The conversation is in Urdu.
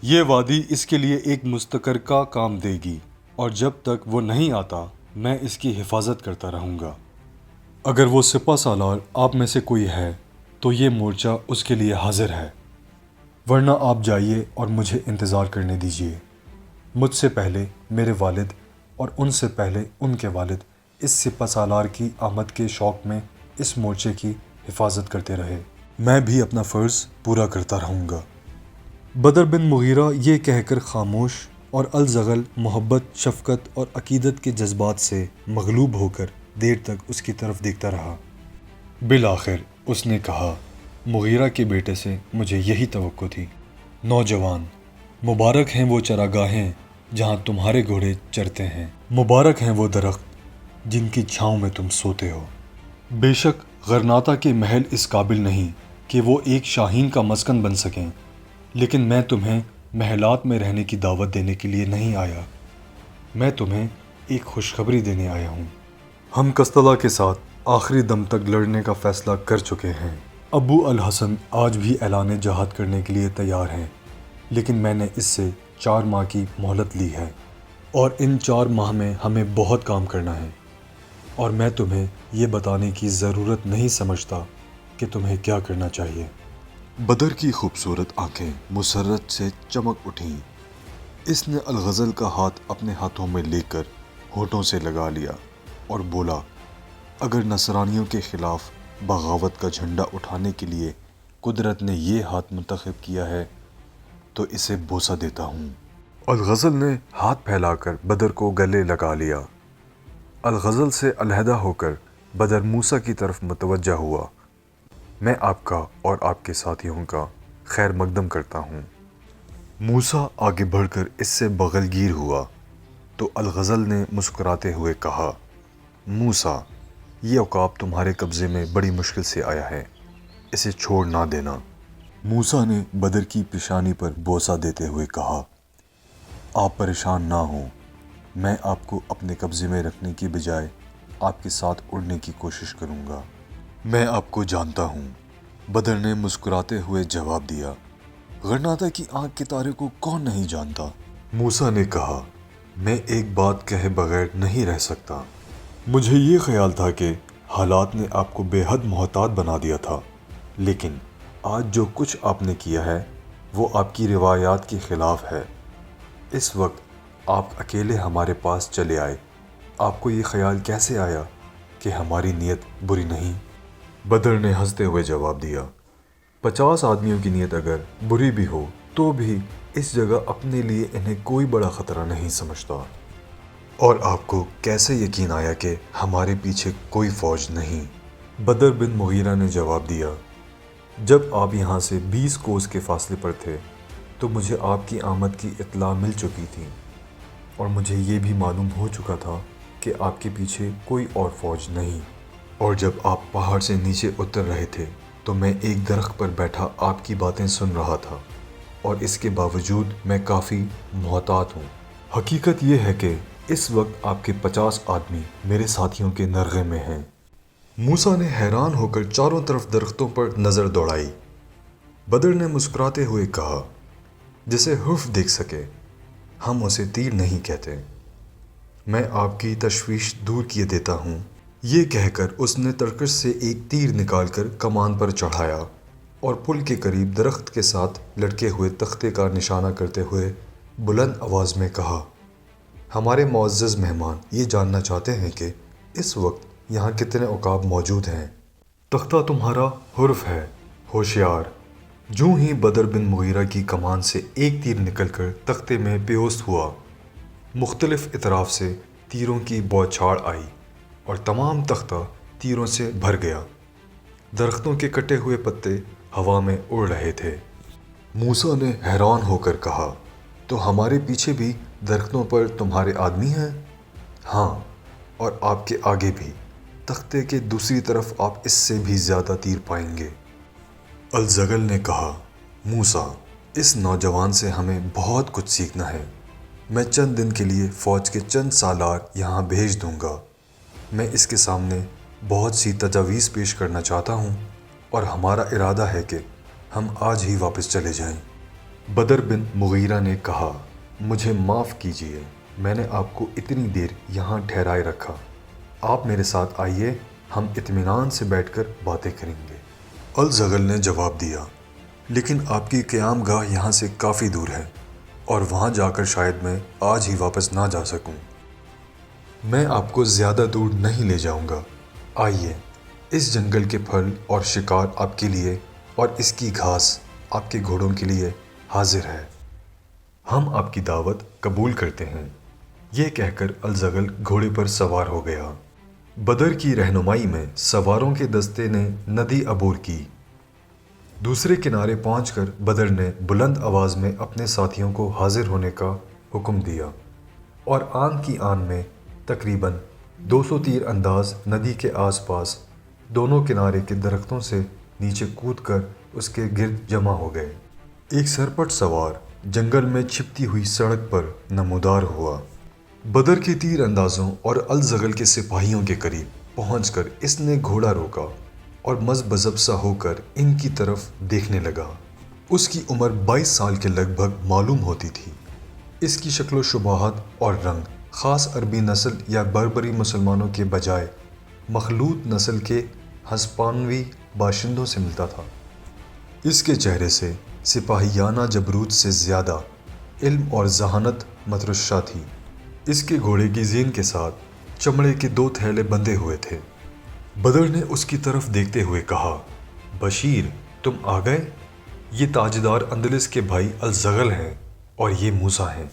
یہ وادی اس کے لیے ایک مستقر کا کام دے گی اور جب تک وہ نہیں آتا میں اس کی حفاظت کرتا رہوں گا۔ اگر وہ سپہ سالار آپ میں سے کوئی ہے تو یہ مورچہ اس کے لیے حاضر ہے، ورنہ آپ جائیے اور مجھے انتظار کرنے دیجیے۔ مجھ سے پہلے میرے والد اور ان سے پہلے ان کے والد اس سپہ سالار کی آمد کے شوق میں اس مورچے کی حفاظت کرتے رہے، میں بھی اپنا فرض پورا کرتا رہوں گا۔ بدر بن مغیرہ یہ کہہ کر خاموش اور الزغل محبت، شفقت اور عقیدت کے جذبات سے مغلوب ہو کر دیر تک اس کی طرف دیکھتا رہا۔ بالآخر اس نے کہا، مغیرہ کے بیٹے سے مجھے یہی توقع تھی۔ نوجوان، مبارک ہیں وہ چراگاہیں جہاں تمہارے گھوڑے چرتے ہیں، مبارک ہیں وہ درخت جن کی چھاؤں میں تم سوتے ہو۔ بے شک غرناطہ کے محل اس قابل نہیں کہ وہ ایک شاہین کا مسکن بن سکیں، لیکن میں تمہیں محلات میں رہنے کی دعوت دینے کے لیے نہیں آیا، میں تمہیں ایک خوشخبری دینے آیا ہوں۔ ہم کستلا کے ساتھ آخری دم تک لڑنے کا فیصلہ کر چکے ہیں۔ ابو الحسن آج بھی اعلان جہاد کرنے کے لیے تیار ہیں، لیکن میں نے اس سے 4 ماہ کی مہلت لی ہے، اور ان 4 ماہ میں ہمیں بہت کام کرنا ہے، اور میں تمہیں یہ بتانے کی ضرورت نہیں سمجھتا کہ تمہیں کیا کرنا چاہیے۔ بدر کی خوبصورت آنکھیں مسرت سے چمک اٹھیں۔ اس نے الغزل کا ہاتھ اپنے ہاتھوں میں لے کر ہونٹوں سے لگا لیا اور بولا، اگر نصرانیوں کے خلاف بغاوت کا جھنڈا اٹھانے کے لیے قدرت نے یہ ہاتھ منتخب کیا ہے تو اسے بوسہ دیتا ہوں۔ الغزل نے ہاتھ پھیلا کر بدر کو گلے لگا لیا۔ الغزل سے علیحدہ ہو کر بدر موسیٰ کی طرف متوجہ ہوا۔ میں آپ کا اور آپ کے ساتھیوں کا خیر مقدم کرتا ہوں۔ موسیٰ آگے بڑھ کر اس سے بغل گیر ہوا تو الغزل نے مسکراتے ہوئے کہا، موسیٰ، یہ عقاب تمہارے قبضے میں بڑی مشکل سے آیا ہے، اسے چھوڑ نہ دینا۔ موسیٰ نے بدر کی پیشانی پر بوسہ دیتے ہوئے کہا، آپ پریشان نہ ہوں، میں آپ کو اپنے قبضے میں رکھنے کی بجائے آپ کے ساتھ اڑنے کی کوشش کروں گا۔ میں آپ کو جانتا ہوں، بدر نے مسکراتے ہوئے جواب دیا۔ غرناطہ کی آنکھ کے تارے کو کون نہیں جانتا؟ موسیٰ نے کہا، میں ایک بات کہے بغیر نہیں رہ سکتا۔ مجھے یہ خیال تھا کہ حالات نے آپ کو بے حد محتاط بنا دیا تھا، لیکن آج جو کچھ آپ نے کیا ہے وہ آپ کی روایات کے خلاف ہے۔ اس وقت آپ اکیلے ہمارے پاس چلے آئے، آپ کو یہ خیال کیسے آیا کہ ہماری نیت بری نہیں؟ بدر نے ہنستے ہوئے جواب دیا، 50 آدمیوں کی نیت اگر بری بھی ہو تو بھی اس جگہ اپنے لیے انہیں کوئی بڑا خطرہ نہیں سمجھتا۔ اور آپ کو کیسے یقین آیا کہ ہمارے پیچھے کوئی فوج نہیں؟ بدر بن مغیرہ نے جواب دیا، جب آپ یہاں سے 20 کوس کے فاصلے پر تھے تو مجھے آپ کی آمد کی اطلاع مل چکی تھی، اور مجھے یہ بھی معلوم ہو چکا تھا کہ آپ کے پیچھے کوئی اور فوج نہیں۔ اور جب آپ پہاڑ سے نیچے اتر رہے تھے تو میں ایک درخت پر بیٹھا آپ کی باتیں سن رہا تھا، اور اس کے باوجود میں کافی محتاط ہوں۔ حقیقت یہ ہے کہ اس وقت آپ کے 50 آدمی میرے ساتھیوں کے نرغے میں ہیں۔ موسیٰ نے حیران ہو کر چاروں طرف درختوں پر نظر دوڑائی۔ بدر نے مسکراتے ہوئے کہا، جسے حرف دیکھ سکے ہم اسے تیر نہیں کہتے، میں آپ کی تشویش دور کیے دیتا ہوں۔ یہ کہہ کر اس نے ترکش سے ایک تیر نکال کر کمان پر چڑھایا اور پل کے قریب درخت کے ساتھ لٹکے ہوئے تختے کا نشانہ کرتے ہوئے بلند آواز میں کہا، ہمارے معزز مہمان یہ جاننا چاہتے ہیں کہ اس وقت یہاں کتنے عقاب موجود ہیں۔ تختہ تمہارا حرف ہے، ہوشیار۔ جوں ہی بدر بن مغیرہ کی کمان سے ایک تیر نکل کر تختے میں پیوست ہوا، مختلف اطراف سے تیروں کی بوچھاڑ آئی اور تمام تختہ تیروں سے بھر گیا۔ درختوں کے کٹے ہوئے پتے ہوا میں اڑ رہے تھے۔ موسیٰ نے حیران ہو کر کہا، تو ہمارے پیچھے بھی درختوں پر تمہارے آدمی ہیں؟ ہاں، اور آپ کے آگے بھی، تختے کے دوسری طرف آپ اس سے بھی زیادہ تیر پائیں گے۔ الزغل نے کہا، موسیٰ، اس نوجوان سے ہمیں بہت کچھ سیکھنا ہے۔ میں چند دن کے لیے فوج کے چند سالار یہاں بھیج دوں گا۔ میں اس کے سامنے بہت سی تجاویز پیش کرنا چاہتا ہوں، اور ہمارا ارادہ ہے کہ ہم آج ہی واپس چلے جائیں۔ بدر بن مغیرہ نے کہا، مجھے معاف کیجیے، میں نے آپ کو اتنی دیر یہاں ٹھہرائے رکھا، آپ میرے ساتھ آئیے، ہم اطمینان سے بیٹھ کر باتیں کریں گے۔ الزغل نے جواب دیا، لیکن آپ کی قیام گاہ یہاں سے کافی دور ہے اور وہاں جا کر شاید میں آج ہی واپس نہ جا سکوں۔ میں آپ کو زیادہ دور نہیں لے جاؤں گا، آئیے، اس جنگل کے پھل اور شکار آپ کے لیے اور اس کی گھاس آپ کے گھوڑوں کے لیے حاضر ہے، ہم آپ کی دعوت قبول کرتے ہیں۔ یہ کہہ کر الزغل گھوڑے پر سوار ہو گیا۔ بدر کی رہنمائی میں سواروں کے دستے نے ندی عبور کی۔ دوسرے کنارے پہنچ کر بدر نے بلند آواز میں اپنے ساتھیوں کو حاضر ہونے کا حکم دیا اور آن کی آن میں تقریباً 200 تیر انداز ندی کے آس پاس دونوں کنارے کے درختوں سے نیچے کود کر اس کے گرد جمع ہو گئے۔ ایک سرپٹ سوار جنگل میں چھپتی ہوئی سڑک پر نمودار ہوا۔ بدر کے تیر اندازوں اور الزغل کے سپاہیوں کے قریب پہنچ کر اس نے گھوڑا روکا اور مزبزب سا ہو کر ان کی طرف دیکھنے لگا۔ اس کی عمر 22 سال کے لگ بھگ معلوم ہوتی تھی۔ اس کی شکل و شباہت اور رنگ خاص عربی نسل یا بربری مسلمانوں کے بجائے مخلوط نسل کے ہسپانوی باشندوں سے ملتا تھا۔ اس کے چہرے سے سپاہیانہ جبروت سے زیادہ علم اور ذہانت مترشح تھی۔ اس کے گھوڑے کی زین کے ساتھ چمڑے کے 2 تھیلے بندھے ہوئے تھے۔ بدر نے اس کی طرف دیکھتے ہوئے کہا، بشیر، تم آ گئے؟ یہ تاجدار اندلس کے بھائی الزغل ہیں اور یہ موسیٰ ہیں۔